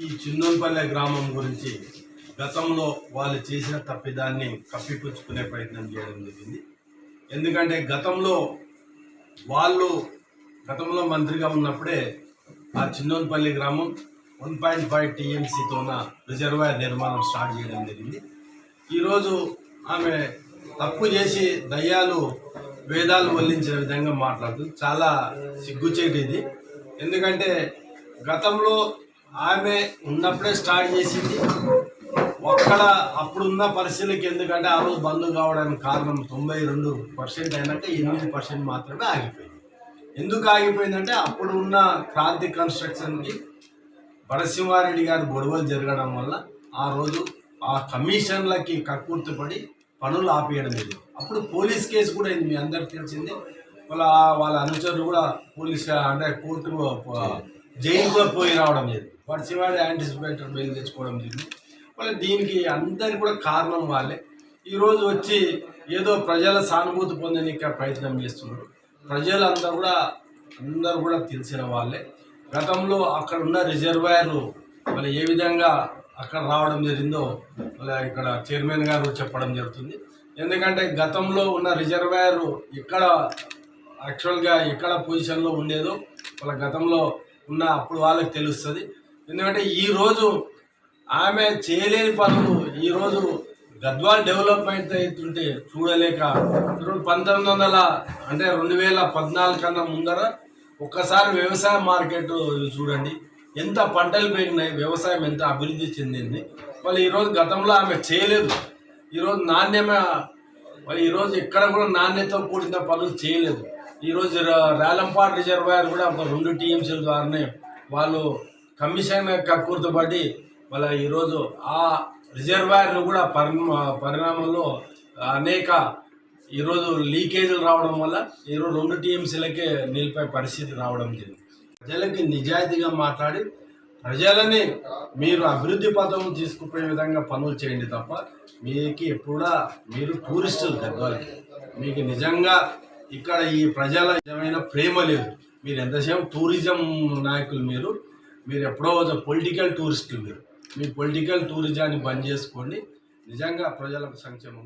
ఈ చిన్నోన్పల్లె గ్రామం గురించి గతంలో వాళ్ళు చేసిన తప్పిదాన్ని కప్పిపుచ్చుకునే ప్రయత్నం చేయడం జరిగింది. ఎందుకంటే గతంలో మంత్రిగా ఉన్నప్పుడే ఆ చిన్నోన్పల్లి గ్రామం 1.5 TMCతోన రిజర్వాయర్ నిర్మాణం స్టార్ట్ చేయడం జరిగింది. ఈరోజు ఆమె తప్పు చేసి దయ్యాలు వేదాలు వల్లించిన విధంగా మాట్లాడుతుంది. చాలా సిగ్గుచేటు ఇది. ఎందుకంటే గతంలో ఆమె ఉన్నప్పుడే స్టార్ట్ చేసింది. అప్పుడున్న పరిస్థితులకి, ఎందుకంటే ఆ రోజు బంద్ కావడానికి కారణం 92% అయినాక 8% మాత్రమే ఆగిపోయింది. ఎందుకు ఆగిపోయిందంటే అప్పుడు ఉన్న క్రాంతి కన్స్ట్రక్షన్కి భరసింహారెడ్డి గారి గొడవలు జరగడం వల్ల ఆ రోజు ఆ కమిషన్లకి కక్కుర్తిపడి పనులు ఆపేయడం జరిగింది. అప్పుడు పోలీస్ కేసు కూడా అయింది. మీ అందరికి తెలిసిందే. వాళ్ళ అనుచరులు కూడా కోర్టు జైలు కూడా పోయి రావడం జరిగింది. భరసింహారెడ్డి యాంటిసిపేటెడ్ బెయిల్ తెచ్చుకోవడం జరిగింది. దీనికి అందరికి కూడా కారణం వాళ్ళే. ఈరోజు వచ్చి ఏదో ప్రజల సానుభూతి పొందడానికి ప్రయత్నం చేస్తున్నారు. అందరూ కూడా తెలిసిన వాళ్ళే. గతంలో అక్కడ ఉన్న రిజర్వాయర్లు ఏ విధంగా అక్కడ రావడం జరిగిందో ఇక్కడ చైర్మన్ గారు చెప్పడం జరుగుతుంది. ఎందుకంటే గతంలో ఉన్న రిజర్వాయర్ ఎక్కడ పొజిషన్లో ఉండేదో గతంలో ఉన్న అప్పుడు వాళ్ళకి తెలుస్తుంది. ఎందుకంటే ఈరోజు ఆమె చేయలేని పనులు ఈరోజు గద్వాల్ డెవలప్మెంట్ అవుతుంటే చూడలేక 2014 కన్నా ముందర ఒక్కసారి వ్యవసాయ మార్కెట్ చూడండి, ఎంత పంటలు పెరిగినాయి, వ్యవసాయం ఎంత అభివృద్ధి చెందింది. ఈరోజు గతంలో ఆమె చేయలేదు. ఈరోజు ఈరోజు ఎక్కడ కూడా నాణ్యతతో కూడిన పనులు చేయలేదు. ఈరోజు రాలంపాడు రిజర్వాయర్ కూడా ఒక 2 TMCల ద్వారానే వాళ్ళు కమిషన్ కక్కుర్తిపడి ఈరోజు ఆ రిజర్వాయర్లు కూడా పరిణామంలో అనేక ఈరోజు లీకేజీలు రావడం వల్ల ఈరోజు 2 TMCలకే నిలిపే పరిస్థితి రావడం జరిగింది. ప్రజలకి నిజాయితీగా మాట్లాడి ప్రజలని మీరు అభివృద్ధి పథం తీసుకుపోయే విధంగా పనులు చేయండి తప్ప మీరు టూరిస్టులు గద్వాలకి, మీకు నిజంగా ఇక్కడ ఈ ప్రజల నిజమైన ప్రేమ లేదు. మీరు ఎంతసేపు టూరిజం నాయకులు, మీరు ఎప్పుడో పొలిటికల్ టూరిస్టులు. మీ పొలిటికల్ టూరిజాన్ని బంద్ చేసుకోండి. నిజంగా ప్రజలకు సంక్షేమం